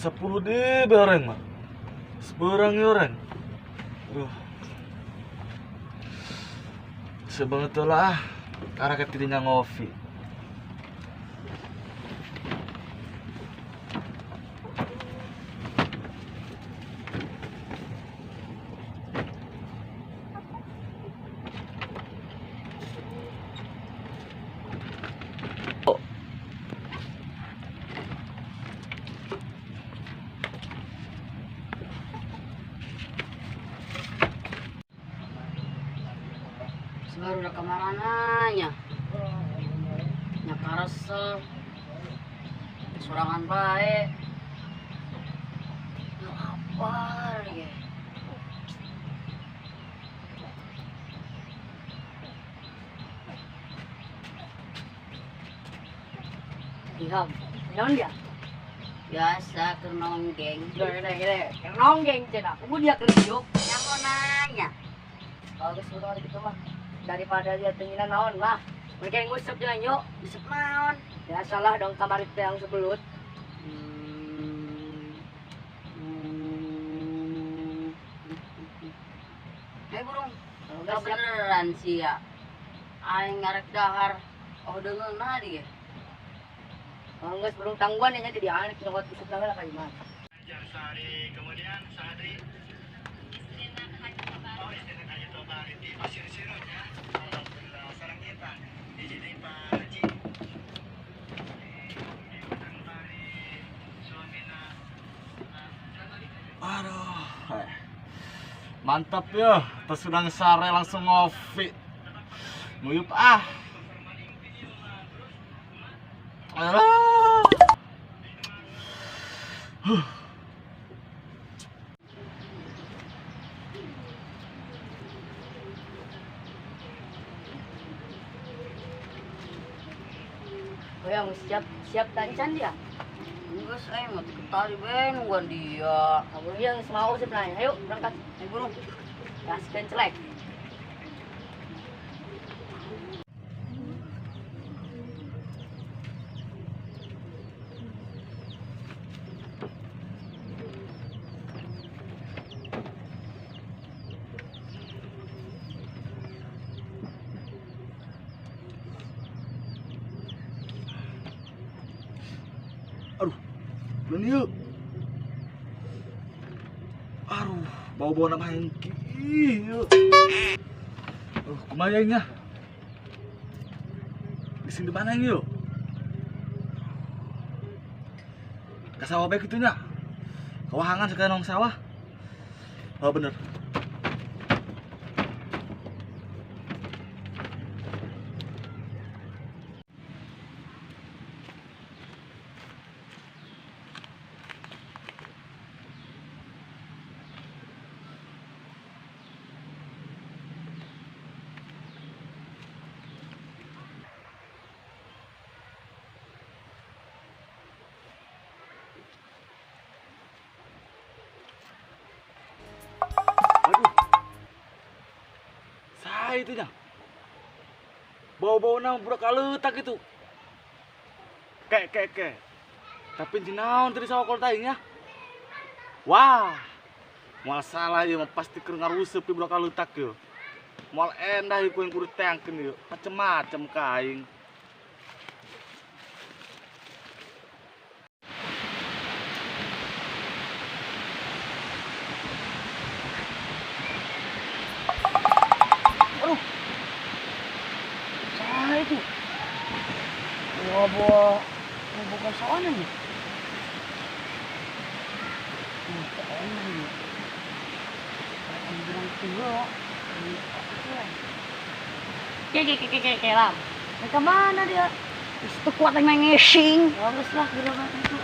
Sepuluh deh orang mah, seberang orang. Sebetulnya karena ketidinya ngopi. Baru udah kemarananya nyakarasel sorangan baik ya apa ya Iham, naon dia? Biasa ke nonggeng. Gede, ke nonggeng cina. Kamu dia kerjuk. Yang mau nanya. Bagus udah gitu mah. Daripada dia tenginan naon mah. Mungkin ngusap jangan yuk. Ngusap naon. Ya salah dong kamar itu yang sebelut. Burung. Gak beneran sih ya. Aing ngarek dahar. Oh denger nadi ya. Kalau nggak sebelum tangguhan ya jadi anak nyokot kusut naga lah kayak gimana. Sehari kemudian Sadri istilah kayu toba di pasir sirupnya. Alhamdulillah sarang kita di Pak Haji. Aduh, mantap ya. Terus sudah ngesare langsung ngopi. Nguyup ah. Oh yang siap tancan dia. Enggak saya mau ketali benungan dia. Kamu yang semau sebenarnya. Ayo berangkat. Ayo burung. Gaskan celek. Aduh, belum yuk. Aduh, bau-bau nama hengki. Kumayangnya. Di sini mana yuk? Ke sawah baik itunya. Kewahangan sekarang nong sawah. Oh bener. Itunya bau-bau nang budak kaletak itu kek tapi jinaon tadi sawah kol taingnya wah masalah ya pasti keur ngaruseup di budak kaletak yo moal endah ieu yang kudu teangkeun yo macem-macem kaing itu buah bukan soalnya nih Kelam. Ke mana dia? Itu kuat yang ngesing. Bagus lah bila itu.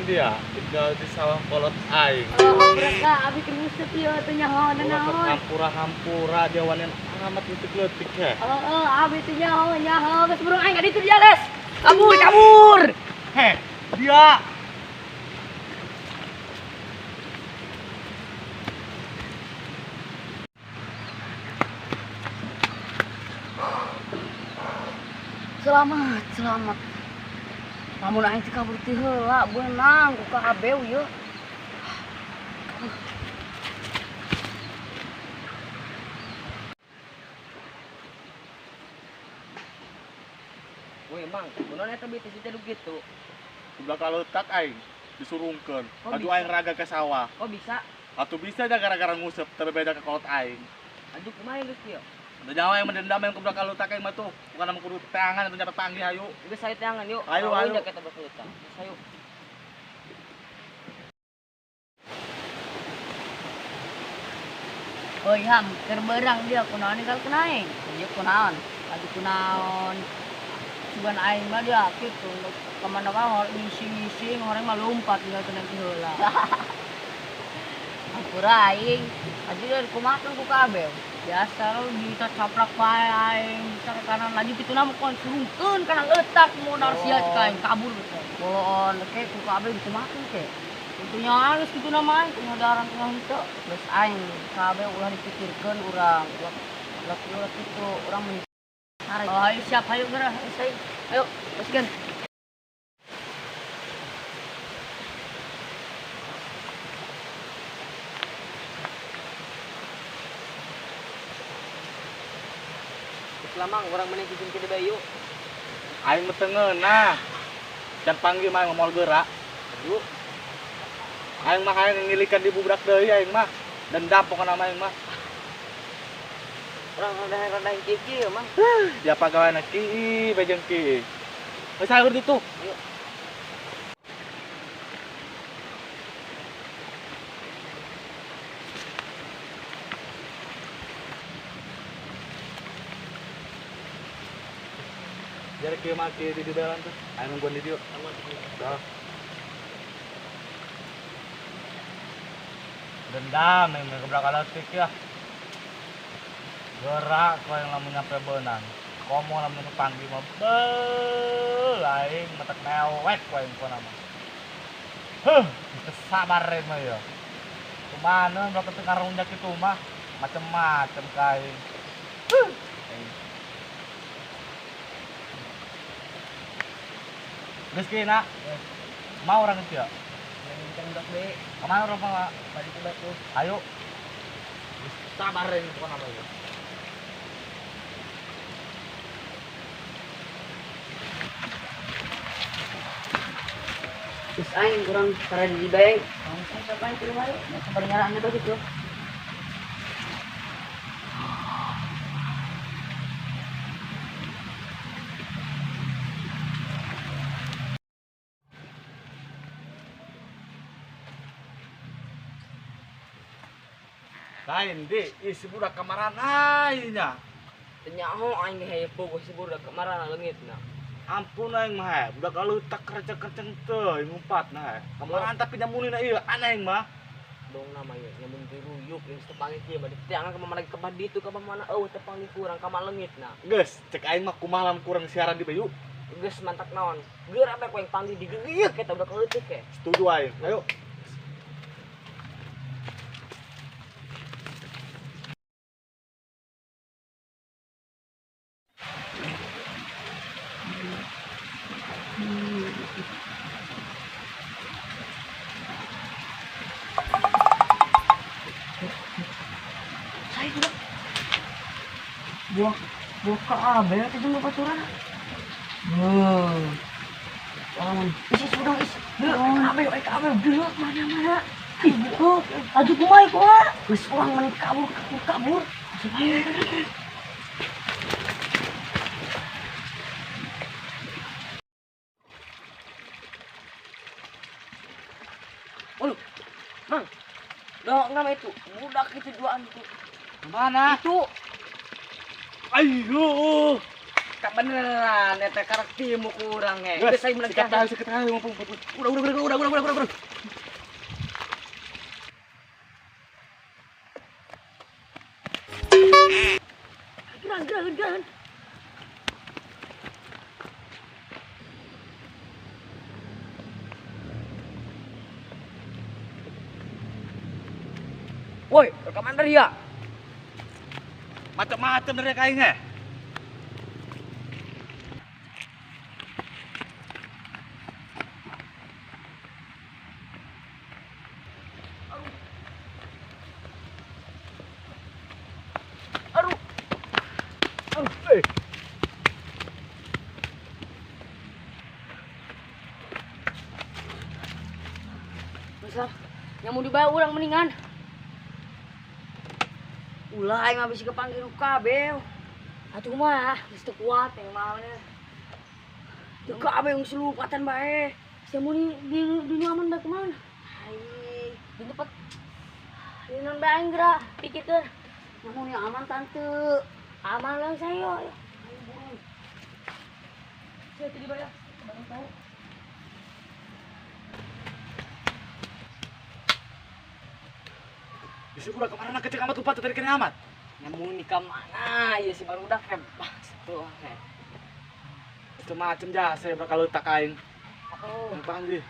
dia tinggal di sawah kolot aing. Mereka abi kemusep ya teh nyaho dan Kolot naon. hampura-hampura dia wanen amat letik-letik he. Abi teh nyaho geus burung aing ka ditu dia les. Kabur. Heh, dia Selamat. Lamun aing teh kabur ti heula beunang ku kabeu ieu. Woi, Mang, kunaon eta bitih teh gitu? udah kalau tak aing disurungkeun. Oh, Aju bisa. aing raga ke sawah. Kok bisa? Atuh bisa aja gara-gara ngusep terbeda ke kolot aing. Aduh kumaha geus kieu? Udah nyawa yang mendendam yang kudu kalau tak aing mah tuh. Bukan nama kudu tangan atau nyapa panggil ayo. Geus saya tangan yuk. Ayo. Udah kita berkelutang. Geus ayo. Oh iya, keur beurang dia kunaon ninggal kenaing. Ieu kunaon? Adu kunaon? Sugan aing mah dia kitu kemana-mana ngising-ngising orang mah lompat tinggal kena heula. Ampura aing, aju dari kumakan ku kabeh. Biasa lo ditacaprak pae aing, bisa ke kanan lagi kitu na mah surungkeun kana leutak modal sia cek aing kabur teh. Bolon ke ku kabeh dikumakan ke. Tentunya halus kitu na mah aing ngadaran tengah henteu. Geus aing kabeh ulah dipikirkeun urang. Ulah kitu urang men. Ayo siap ayo geura, ayo bersihkan. Selamang orang meneh izin ke bayu. Aing mah teungeunah. Can panggil mah ngomol geura. Yuk. Aing mah aing ngilikan di budak deui aing mah. Dendam pokona mah aing mah. Orang rada kiki ya, Mang. Dia pagaweana kieu bejeng kieu. Geus saeur ditu. Yuk. Jadi kieu mah kieu di dalam tuh. Aing nungguan di dieu. Dah. Dendam yang gebrak letik ya. Gerak kau yang lamun nyampe beunang. Komo lamun panggil mah beuh aing matak mewek kau yang kona mah. Heuh, sabar mah ya. Kumaha udah keteu karunjak kitu mah macem-macem ka aing. Heuh. Geus kieu na. Mau orang itu ya? Yang udah be, Kemana orang mah? balik ke batu. Ayo. Sabar ini kona mah ya. Terus aing kurang cara di bayang. Kamu saya siapa ke rumah yuk? Sabar nyaraan itu gitu. Lain di isi budak kamaran aingnya. Tenyaho aing heye pogo si budak kemaran leungitna. Ampun aing mah, budak leutak kerceng-kerceng teh ngumpat nah. Kamaran tapi nyamulina ieu aneh aing mah. Dong nama ya, nyamun diruyuk yang sepangi kieu mah ditiangan ka lagi ke ditu ka mana eueuh tepangi kurang ka leungitna. Geus, cek aing mah kumaha lamun kurang siaran di bayu. Geus mantak naon? Geur apa ku yang panggil digeuyeuh kita udah leutik ke. Setuju aing. Ayo. Buah ka abe atuh jeung baturan. Isi sudah isi. Abe geuleuh mana. Ibu, atuh kumaha kumaha? Geus urang meni kabur. Waduh, Mang. Dong nama itu budak itu juaan itu. Mana? Itu Ayo. Kak beneran, eta karaktermu kurang he. Gus, Udah saya sikat menekan. tahu mumpung. Udah. Geran. Woi, rekaman dari ya. Macam-macam dari kainnya. Besar, yang mau dibawa orang mendingan. Ulah yang habis kepanggil kabel. Atuh mah, geus teu kuat yang mah nya. Teu kabel yang selupatan bae. Saya mau di nyaman bae kumaha? Hai, di tempat. Di non bae geura, pikirkeun. Namun yang aman tante. Aman lah saya. Ayo buruan. Saya tadi bayar. Barang tahu. Bisa udah kemana kecil amat lupa tadi kena amat. Namun di mana ya si baru udah hebat tuh. Macam-macam jasa ya bakal letak kain. Oh, Panggil.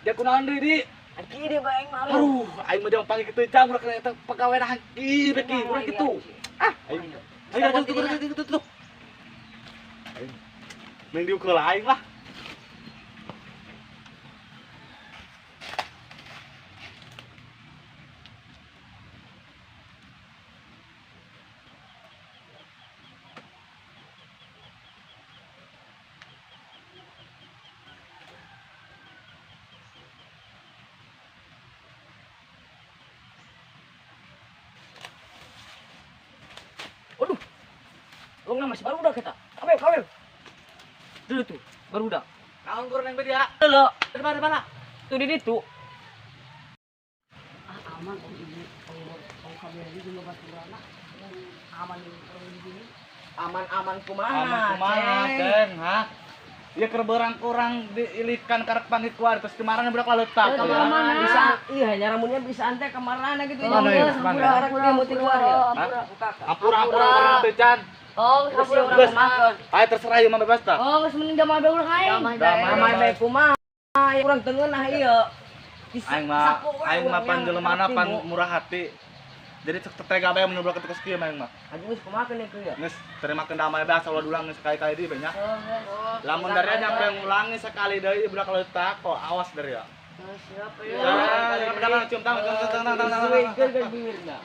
Dia kunaon deui di? lagi deh baeng malu. Aduh, aing mah jangan panggil kitu cang urang kena eta pegawai haki beki urang kitu. Ah, aing tuh. Aing. Mending diukeul aing lah. Waduh. Lu masih baru udah kita. Kabel. Dulu tuh, baru udah. Naon kurang yang beda? Dulu. Di mana? Tuh di situ. Aman om ini. Kalau kabel ini juga batu beranak. Aman ini kalau di sini. Aman kumaha? Aman kumaha, Ceng, ha? Ya kerberang kurang diilikan karek panggil keluar terus kemarin budak letak. Bisa iya nyaramunnya bisa ante kemarana gitu. Mana ya? Mana? Karek dia muti keluar ya. Apura teu can. Oh, Geus, orang geus. kumaha. Ayo terserah ieu mah bebas tah. Oh, geus mending damai bae urang aing. Damai bae kumaha. Urang teu ngeunah ieu. Aing mah pan jelemana pan murah hati. Jadi tetega bae mun budak ketus kieu aing mah. Aduh geus kumaha keun ieu ya. Geus terimakeun damai bae asal ulang geus sekali-kali deui banyak. Lamun dari nyampe ngulangi sekali deui budak letak kok awas dari ya. Siap Jangan cium tangan. Suwekeun kan bibirna.